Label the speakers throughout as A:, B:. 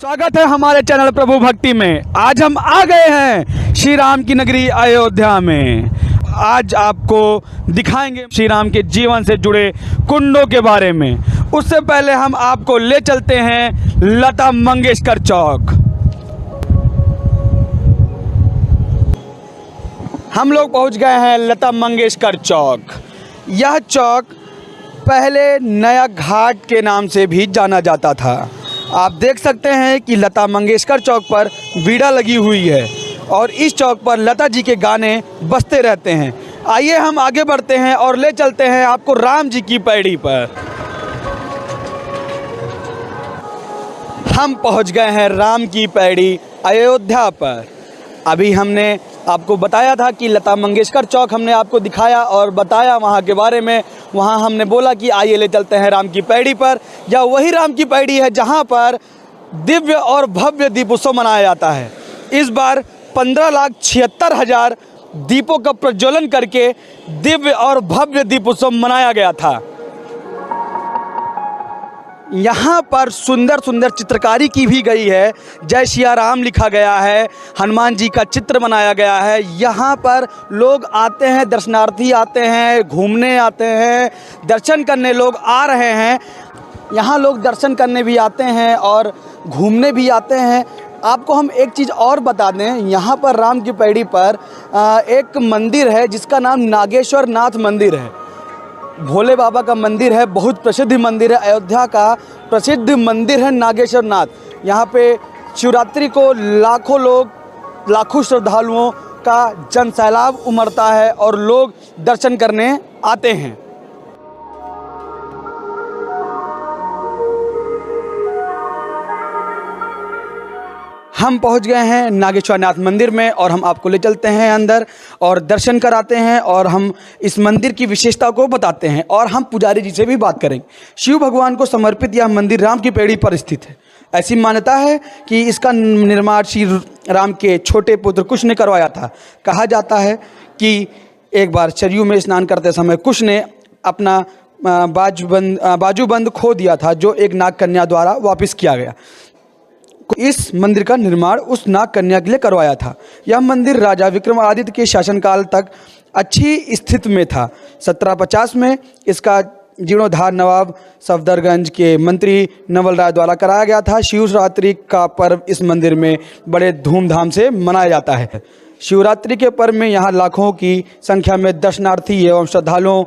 A: स्वागत है हमारे चैनल प्रभु भक्ति में। आज हम आ गए हैं श्री राम की नगरी अयोध्या में। आज आपको दिखाएंगे श्री राम के जीवन से जुड़े कुंडों के बारे में। उससे पहले हम आपको ले चलते हैं लता मंगेशकर चौक। हम लोग पहुंच गए हैं लता मंगेशकर चौक। यह चौक पहले नया घाट के नाम से भी जाना जाता था। आप देख सकते हैं कि लता मंगेशकर चौक पर वीणा लगी हुई है और इस चौक पर लता जी के गाने बजते रहते हैं। आइए हम आगे बढ़ते हैं और ले चलते हैं आपको राम जी की पैड़ी पर। हम पहुंच गए हैं राम की पैड़ी अयोध्या पर। अभी हमने आपको बताया था कि लता मंगेशकर चौक हमने आपको दिखाया और बताया वहाँ के बारे में। वहाँ हमने बोला कि आइए ले चलते हैं राम की पैड़ी पर। या वही राम की पैड़ी है जहाँ पर दिव्य और भव्य दीपोत्सव मनाया जाता है। इस बार 15,76,000 दीपों का प्रज्वलन करके दिव्य और भव्य दीपोत्सव मनाया गया था। यहाँ पर सुंदर सुंदर चित्रकारी की भी गई है। जय सिया राम लिखा गया है, हनुमान जी का चित्र बनाया गया है। यहाँ पर लोग आते हैं, दर्शनार्थी आते हैं, घूमने आते हैं, दर्शन करने लोग आ रहे हैं। यहाँ लोग दर्शन करने भी आते हैं और घूमने भी आते हैं। आपको हम एक चीज़ और बता दें, यहाँ पर राम की पैड़ी पर एक मंदिर है जिसका नाम नागेश्वर नाथ मंदिर है। भोले बाबा का मंदिर है, बहुत प्रसिद्ध मंदिर है। अयोध्या का प्रसिद्ध मंदिर है नागेश्वर नाथ। यहाँ पे शिवरात्रि को लाखों लोग, लाखों श्रद्धालुओं का जन सैलाब उमड़ता है और लोग दर्शन करने आते हैं। हम पहुंच गए हैं नागेश्वर नाथ मंदिर में और हम आपको ले चलते हैं अंदर और दर्शन कराते हैं और हम इस मंदिर की विशेषता को बताते हैं और हम पुजारी जी से भी बात करेंगे। शिव भगवान को समर्पित यह मंदिर राम की पैड़ी पर स्थित है। ऐसी मान्यता है कि इसका निर्माण श्री राम के छोटे पुत्र कुश ने करवाया था। कहा जाता है कि एक बार सरयू में स्नान करते समय कुश ने अपना बाजूबंद खो दिया था, जो एक नाग कन्या द्वारा वापस किया गया। इस मंदिर का निर्माण उस नाग कन्या के लिए करवाया था। यह मंदिर राजा विक्रमादित्य के शासनकाल तक अच्छी स्थिति में था। 1750 में इसका जीर्णोद्धार नवाब सफदरगंज के मंत्री नवल राय द्वारा कराया गया था। शिवरात्रि का पर्व इस मंदिर में बड़े धूमधाम से मनाया जाता है। शिवरात्रि के पर्व में यहाँ लाखों की संख्या में दर्शनार्थी एवं श्रद्धालुओं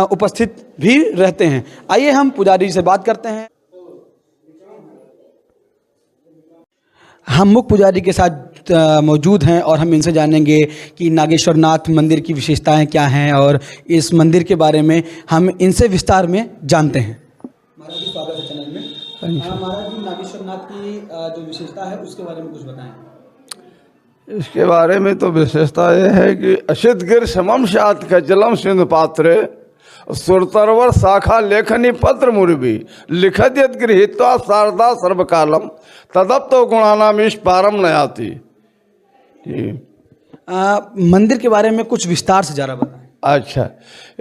A: उपस्थित भी रहते हैं। आइए हम पुजारी से बात करते हैं। हम मुख्य पुजारी के साथ मौजूद हैं और हम इनसे जानेंगे कि नागेश्वर नाथ मंदिर की विशेषताएं क्या हैं और इस मंदिर के बारे में हम इनसे विस्तार में जानते हैं। महाराज जी, स्वागत है चैनल में। महाराज जी, नागेश्वर नाथ की जो विशेषता है उसके बारे में कुछ बताएं।
B: इसके बारे में तो विशेषता यह है कि अशित गिर समम शात का जलम सिंधु पात्रे सुरतरवर शाखा लेखनी पत्र मुर्वी लिखत यद गृहीत्वा शारदा सर्वकालम तदप तो गुणानाम ईश पारम नयाति।
A: मंदिर के बारे में कुछ विस्तार से जरा बताएं।
B: अच्छा,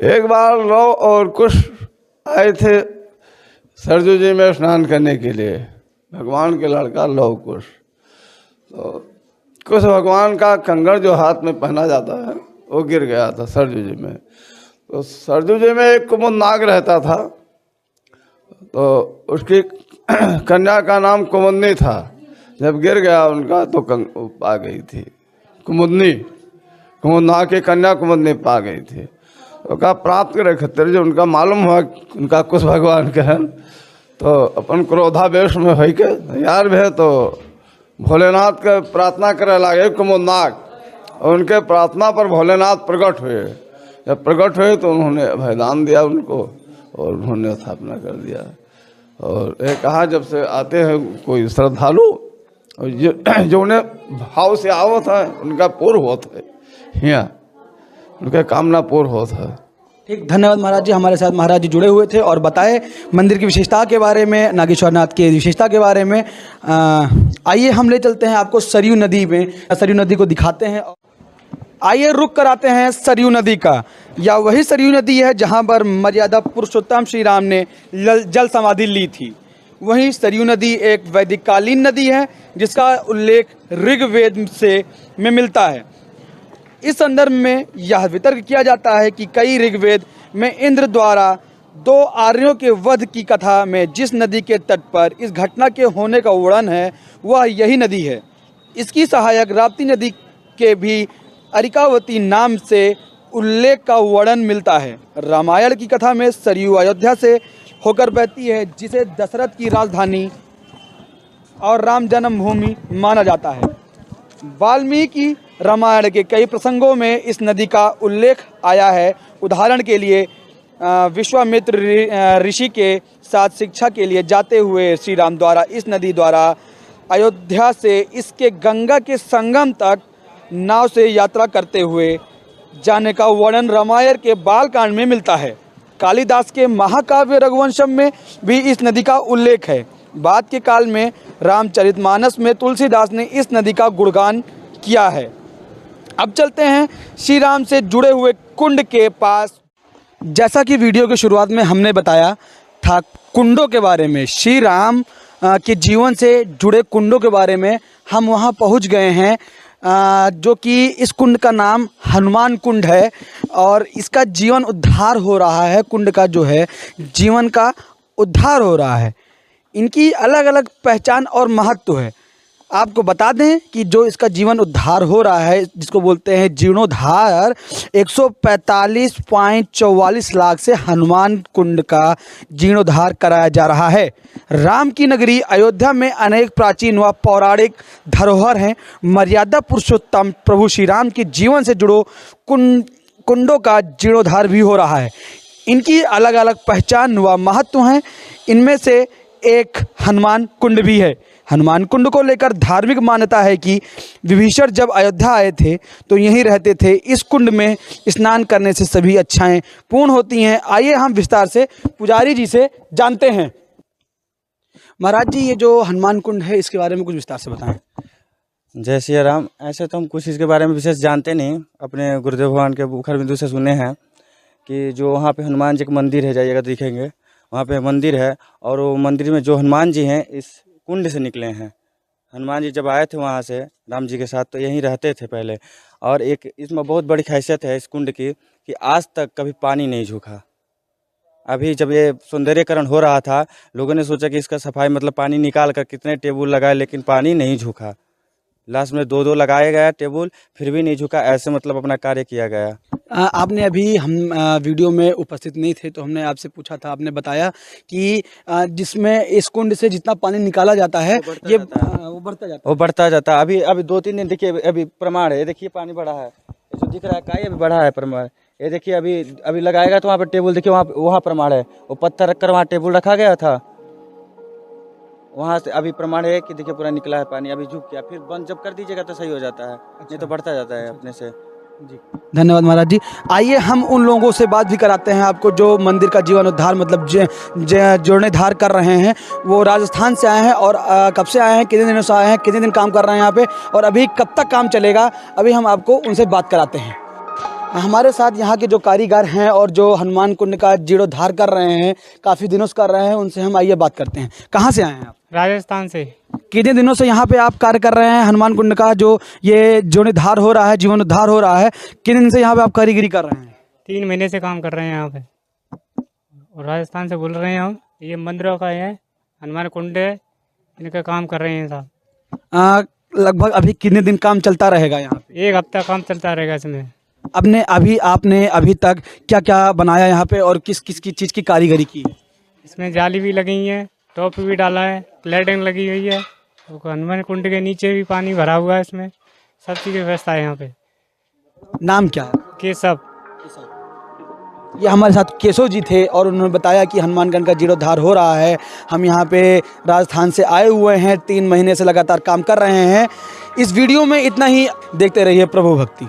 B: एक बार लव और कुश आए थे सरजू जी में स्नान करने के लिए। भगवान के लड़का लव कुश, तो कुश भगवान का कंगन जो हाथ में पहना जाता है वो गिर गया था सरजू जी में। तो सरजू जी में एक कुमुद नाग रहता था, तो उसकी कन्या का नाम कुमुदनी था। जब गिर गया उनका तो पा गई थी कुमुदनी, कुमुद नाग की कन्या कुमुदनी पा गई थी। तो कहा प्राप्त करे खतर जो उनका मालूम हुआ उनका कुछ भगवान के हैं, तो अपन क्रोधावेश में है के यार भे तो भोलेनाथ के प्रार्थना करे लगे कुमुद नाग, और उनके प्रार्थना पर भोलेनाथ प्रकट हुए। जब प्रकट हुए तो उन्होंने अभयदान दिया उनको और उन्होंने स्थापना कर दिया। और ये कहा जब से आते हैं कोई श्रद्धालु जो उन्हें भाव से आवत है उनका पूर्ण होता है, यहाँ उनका कामना पूर्ण होता है।
A: ठीक, धन्यवाद महाराज जी। हमारे साथ महाराज जी जुड़े हुए थे और बताए मंदिर की विशेषता के बारे में, नागेश्वर नाथ की विशेषता के बारे में। आइए हम ले चलते हैं आपको सरयू नदी में, सरयू नदी को दिखाते हैं। आइए रुक कराते हैं सरयू नदी का। या वही सरयू नदी है जहाँ पर मर्यादा पुरुषोत्तम श्री राम ने जल समाधि ली थी। वहीं सरयू नदी एक वैदिककालीन नदी है जिसका उल्लेख ऋग्वेद में मिलता है। इस संदर्भ में यह वितर्क किया जाता है कि कई ऋग्वेद में इंद्र द्वारा 2 आर्यों के वध की कथा में जिस नदी के तट पर इस घटना के होने का वर्णन है वह यही नदी है। इसकी सहायक राप्ती नदी के भी अरिकावती नाम से उल्लेख का वर्णन मिलता है। रामायण की कथा में सरयू अयोध्या से होकर बहती है जिसे दशरथ की राजधानी और राम जन्मभूमि माना जाता है। वाल्मीकि रामायण के कई प्रसंगों में इस नदी का उल्लेख आया है। उदाहरण के लिए विश्वामित्र ऋषि के साथ शिक्षा के लिए जाते हुए श्री राम द्वारा इस नदी द्वारा अयोध्या से इसके गंगा के संगम तक नाव से यात्रा करते हुए जाने का वर्णन रामायण के बालकांड में मिलता है। कालिदास के महाकाव्य रघुवंशम में भी इस नदी का उल्लेख है। बाद के काल में रामचरितमानस में तुलसीदास ने इस नदी का गुणगान किया है। अब चलते हैं श्री राम से जुड़े हुए कुंड के पास। जैसा कि वीडियो की शुरुआत में हमने बताया था कुंडों के बारे में, श्री राम के जीवन से जुड़े कुंडों के बारे में, हम वहां पहुंच गए हैं जो कि इस कुंड का नाम हनुमान कुंड है और इसका जीवन उद्धार हो रहा है। कुंड का जो है जीवन का उद्धार हो रहा है। इनकी अलग अलग पहचान और महत्व है। आपको बता दें कि जो इसका जीवन उद्धार हो रहा है जिसको बोलते हैं जीर्णोद्धार, 145.44 लाख से हनुमान कुंड का जीर्णोद्धार कराया जा रहा है। राम की नगरी अयोध्या में अनेक प्राचीन व पौराणिक धरोहर हैं। मर्यादा पुरुषोत्तम प्रभु श्री राम के जीवन से जुड़ो कुंडों का जीर्णोद्धार भी हो रहा है। इनकी अलग अलग पहचान व महत्व हैं। इनमें से एक हनुमान कुंड भी है। हनुमान कुंड को लेकर धार्मिक मान्यता है कि विभीषण जब अयोध्या आए थे तो यहीं रहते थे। इस कुंड में स्नान करने से सभी इच्छाएं पूर्ण होती हैं। आइए हम विस्तार से पुजारी जी से जानते हैं। महाराज जी, ये जो हनुमान कुंड है इसके बारे में कुछ विस्तार से बताएं।
C: जय श्री राम। ऐसे तो हम कुछ इसके बारे में विशेष जानते नहीं, अपने गुरुदेव भगवान के मुखर बिंदु से सुने हैं कि जो वहाँ पे हनुमान जी का मंदिर है, जाइएगा दिखेंगे वहाँ पे मंदिर है और वो मंदिर में जो हनुमान जी हैं इस कुंड से निकले हैं। हनुमान जी जब आए थे वहाँ से राम जी के साथ तो यहीं रहते थे पहले। और एक इसमें बहुत बड़ी खासियत है इस कुंड की कि आज तक कभी पानी नहीं झुका। अभी जब ये सौंदर्यकरण हो रहा था लोगों ने सोचा कि इसका सफाई मतलब पानी निकाल कर कितने टेबल लगाए, लेकिन पानी नहीं झुका। लास्ट में 2-2 लगाए गया टेबल, फिर भी नहीं झुका। ऐसे मतलब अपना कार्य किया गया।
A: आपने अभी हम वीडियो में उपस्थित नहीं थे तो हमने आपसे पूछा था, आपने बताया कि जिसमें इस कुंड से जितना पानी निकाला जाता है ये वो बढ़ता जाता है। अभी 2-3 दिन देखिए, अभी प्रमाण है। ये देखिए पानी बढ़ा है, जो दिख रहा है का अभी बढ़ा है प्रमाण। ये देखिए अभी लगाएगा तो वहाँ पर टेबल देखिए, वहाँ प्रमाण है। वो पत्थर रखकर वहाँ टेबल रखा गया था, वहाँ से अभी प्रमाण है कि देखिए पूरा निकला है पानी। अभी झुक गया, फिर बंद जब कर दीजिएगा तो सही हो जाता है। नहीं तो बढ़ता जाता है अपने से। जी धन्यवाद महाराज जी। आइए हम उन लोगों से बात भी कराते हैं आपको जो मंदिर का जीर्णोद्धार मतलब जीर्णोद्धार कर रहे हैं। वो राजस्थान से आए हैं और कब से आए हैं, कितने दिनों से आए हैं, कितने दिन काम कर रहे हैं यहाँ पे और अभी कब तक काम चलेगा, अभी हम आपको उनसे बात कराते हैं। हमारे साथ यहाँ के जो कारीगर हैं और जो हनुमान कुंड का जीर्णोद्धार कर रहे हैं, काफ़ी दिनों से कर रहे हैं, उनसे हम आइए बात करते हैं। कहाँ से आए हैं आप?
D: राजस्थान से।
A: कितने दिनों से यहाँ पे आप कार्य कर रहे हैं? हनुमान कुंड का जो ये जीर्णोद्धार हो रहा है, जीवनोद्धार हो रहा है, कितने दिन से यहाँ पे आप कारीगरी कर रहे हैं?
D: 3 महीने से काम कर रहे हैं यहाँ पे और राजस्थान से बोल रहे हैं हम। ये मंदिरों का है, हनुमान कुंड है, इनका काम कर रहे हैं साहब।
A: लगभग अभी कितने दिन काम चलता रहेगा यहाँ पे?
D: 1 हफ्ता काम चलता रहेगा इसमें।
A: आपने अभी तक क्या क्या बनाया यहाँ पे और किस किस की चीज़ की कारीगरी की है?
D: इसमें जाली भी लगी है, टॉप भी डाला है, लाइटिंग लगी हुई है। हनुमान कुंड के नीचे भी पानी भरा हुआ है, इसमें सब चीज़ की व्यवस्था है यहाँ पे।
A: नाम क्या है?
D: केशव।
A: ये हमारे साथ केशव जी थे और उन्होंने बताया कि हनुमानगढ़ का जीर्णोद्धार हो रहा है। हम यहाँ पे राजस्थान से आए हुए हैं, 3 महीने से लगातार काम कर रहे हैं। इस वीडियो में इतना ही। देखते रहिए प्रभु भक्ति।